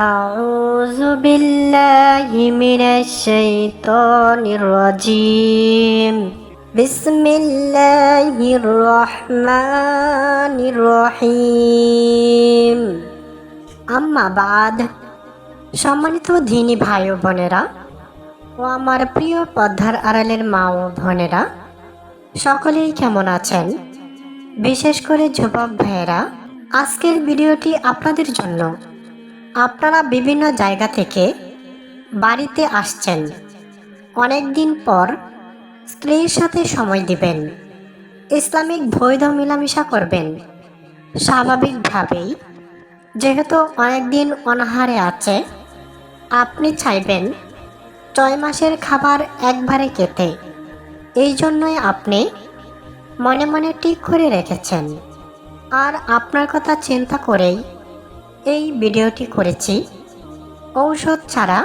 أعوذ بالله من الشيطان الرجيم بسم الله الرحمن الرحيم আম্মা বাদ। সম্মানিত দিনী ভাই ও বোনেরা ও আমার প্রিয় পর্দার আড়ালের মা ও বোনেরা, সকলেই কেমন আছেন? বিশেষ করে যুবক ভাইয়েরা, আজকের ভিডিওটি আপনাদের জন্য। আপনারা বিভিন্ন জায়গা থেকে বাড়িতে আসছেন, অনেক দিন পর স্ত্রীর সাথে সময় দিবেন, ইসলামিক বৈধ মেলামেশা করবেন। স্বাভাবিকভাবেই যেহেতু অনেক দিন অনাহারে আছে, আপনি চাইবেন 6 মাসের খাবার একবারে খেতে। এই জন্যই আপনি মনে মনে ঠিক করে রেখেছেন। আর আপনার কথা চিন্তা করেই এই ভিডিওটি করেছি, ঔষধ ছাড়া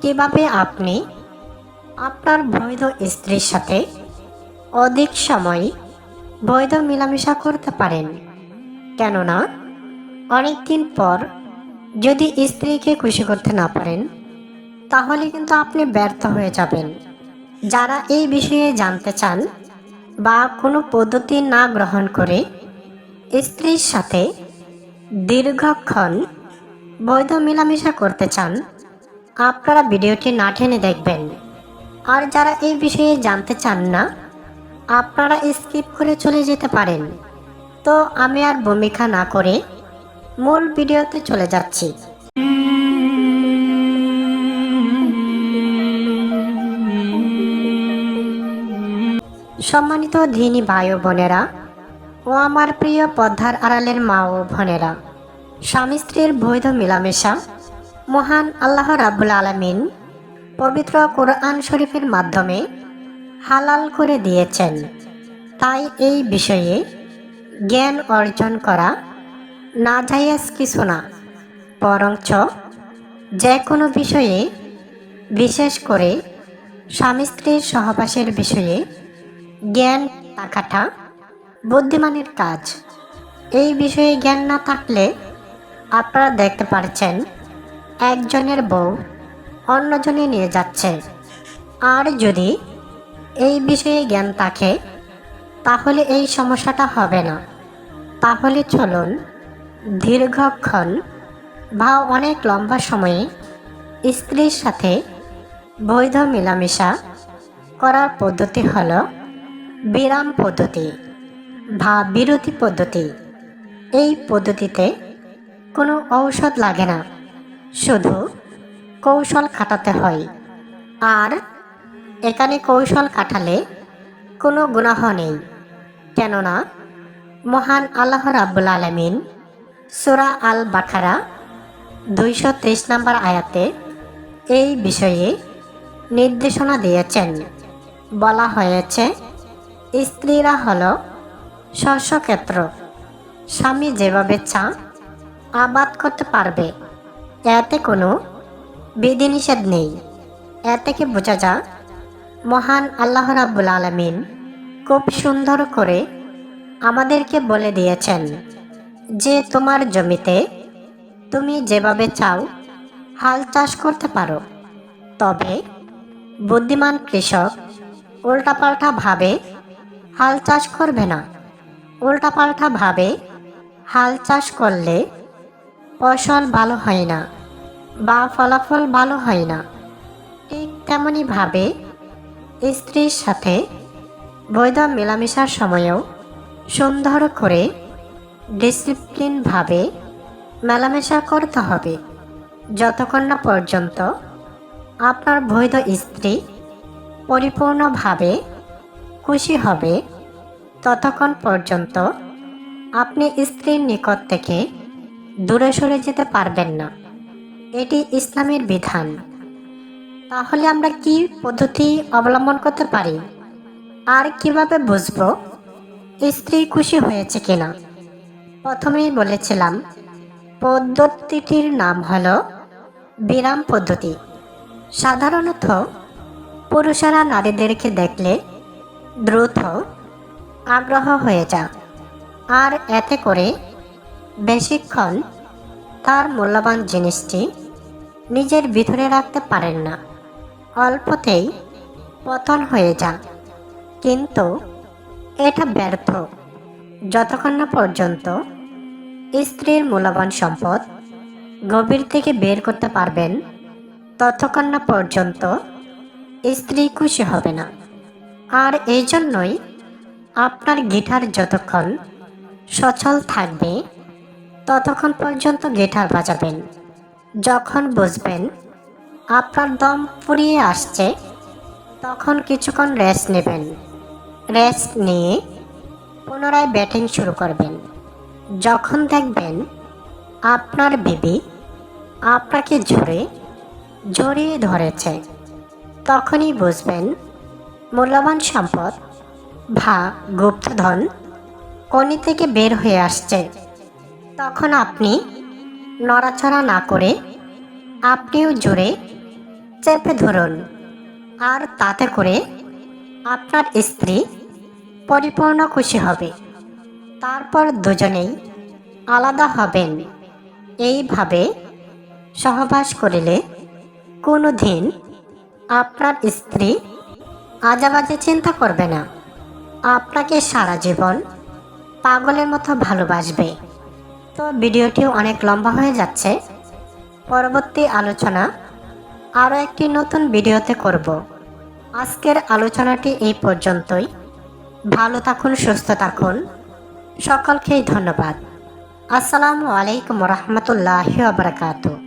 কিভাবে আপনি আপনার বৈধ স্ত্রীর সাথে অধিক সময় বৈধ মেলামেশা করতে পারেন। কেননা অনেক দিন পর যদি স্ত্রীকে খুশি করতে না পারেন, তাহলে কিন্তু আপনি ব্যর্থ হয়ে যাবেন। যারা এই বিষয়ে জানতে চান বা কোনো পদ্ধতি না গ্রহণ করে স্ত্রীর সাথে দীর্ঘক্ষণ বৈধ মেলামেশা করতে চান, আপনারা ভিডিওটি না টেনে দেখবেন। আর যারা এই বিষয়ে জানতে চান না, আপনারা স্কিপ করে চলে যেতে পারেন। তো আমি আর ভূমিকা না করে মূল ভিডিওতে চলে যাচ্ছি। সম্মানিত দিনী ভাই ও বোনেরা ও আমার প্রিয় পর্দার আড়ালের মা ও বোনেরা, স্বামী স্ত্রীর বৈধ মেলামেশা মহান আল্লাহ রাব্বুল আলামিন পবিত্র কোরআন শরীফের মাধ্যমে হালাল করে দিয়েছেন। তাই এই বিষয়ে জ্ঞান অর্জন করা নাজায়েজ কিছু না, বরঞ্চ যে কোনো বিষয়ে, বিশেষ করে স্বামী স্ত্রীর সহবাসের বিষয়ে জ্ঞান থাকাটা বুদ্ধিমানের কাজ। এই বিষয়ে জ্ঞান না থাকলে আপনারা দেখতে পাচ্ছেন একজনের বউ অন্যজনে নিয়ে যাচ্ছে। আর যদি এই বিষয়ে জ্ঞান থাকে তাহলে এই সমস্যাটা হবে না। তাহলে চলুন দীর্ঘক্ষণ বা অনেক লম্বা সময়ে স্ত্রীর সাথে বৈধ মেলামেশা করার পদ্ধতি হলো বিরাম পদ্ধতি বা বিরতি পদ্ধতি। এই পদ্ধতিতে কোনো ঔষধ লাগে না, শুধু কৌশল খাটাতে হয়। আর এখানে কৌশল খাটালে কোনো গুনাহ নেই, কেননা মহান আল্লাহ রাব্বুল আলামিন সূরা আল বাকারা 223 নম্বর আয়াতে এই বিষয়ে নির্দেশনা দিয়েছেন। বলা হয়েছে, স্ত্রীরা হলো শস্যক্ষেত্র, স্বামী যেভাবে আবাদ করতে পারবে, এতে কোনো বিধিনিষেধ নেই। এ থেকে বোঝা যায় মহান আল্লাহ রাব্বুল আলামিন খুব সুন্দর করে আমাদেরকে বলে দিয়েছেন যে তোমার জমিতে তুমি যেভাবে চাও হাল চাষ করতে পারো। তবে বুদ্ধিমান কৃষক উল্টাপাল্টা ভাবে হাল চাষ করবে না। উল্টাপাল্টা ভাবে হাল চাষ করলে ফসল ভালো হয় না বা ফলাফল ভালো হয় না। ঠিক তেমনই ভাবে স্ত্রীর সাথে বৈধ মেলামেশার সময়ও সুন্দর করে ডিসিপ্লিনভাবে মেলামেশা করতে হবে, যতক্ষণ না পর্যন্ত আপনার বৈধ স্ত্রী পরিপূর্ণভাবে খুশি হবে, ততক্ষণ পর্যন্ত আপনি স্ত্রীর নিকট থেকে দূরে সরে যেতে পারবেন না। এটি ইসলামের বিধান। তাহলে আমরা কি পদ্ধতি অবলম্বন করতে পারি আর কিভাবে বুঝব স্ত্রী খুশি হয়েছে কিনা? প্রথমেই বলেছিলাম পদ্ধতিটির নাম হলো বিরাম পদ্ধতি। সাধারণত পুরুষেরা নারীদেরকে দেখলে দ্রুত আগ্রহ হয়ে যায়, আর এতে করে বেশিক্ষণ তার মূল্যবান জিনিসটি নিজের ভিতরে রাখতে পারেন না, অল্পতেই পতন হয়ে যান। কিন্তু এটা ব্যর্থ যতক্ষণ না পর্যন্ত স্ত্রীর মূল্যবান সম্পদ গভীর থেকে বের করতে পারবেন, ততক্ষণ না পর্যন্ত স্ত্রী খুশি হবে না। আর এই জন্যই আপনার গিটার যতক্ষণ সচল থাকবে ততক্ষণ পর্যন্ত গিটার বাজাবেন। যখন বুঝবেন আপনার দম ফুরিয়ে আসছে, তখন কিছুক্ষণ রেস্ট নেবেন। রেস্ট নিয়ে পুনরায় ব্যাটিং শুরু করবেন। যখন দেখবেন আপনার বিবি আপনাকে জড়িয়ে ধরেছে, তখনই বুঝবেন মূল্যবান সম্পদ বা গুপ্তধন কনি থেকে বের হয়ে আসছে। তখন আপনি নড়াচড়া না করে আপনিও জোরে চেপে ধরুন, আর তাতে করে আপনার স্ত্রী পরিপূর্ণ খুশি হবে। তারপর দুজনেই আলাদা হবেন। এইভাবে সহবাস করিলে কোনো দিন আপনার স্ত্রী আজেবাজে চিন্তা করবে না, আপনাকে সারা জীবন পাগলের মতো ভালোবাসবে। তো ভিডিওটিও অনেক লম্বা হয়ে যাচ্ছে, পরবর্তী আলোচনা আরও একটি নতুন ভিডিওতে করব। আজকের আলোচনাটি এই পর্যন্তই। ভালো থাকুন, সুস্থ থাকুন, সকলকেই ধন্যবাদ। আসসালামু আলাইকুম রহমতুল্লাহি ওয়া বারাকাতুহু।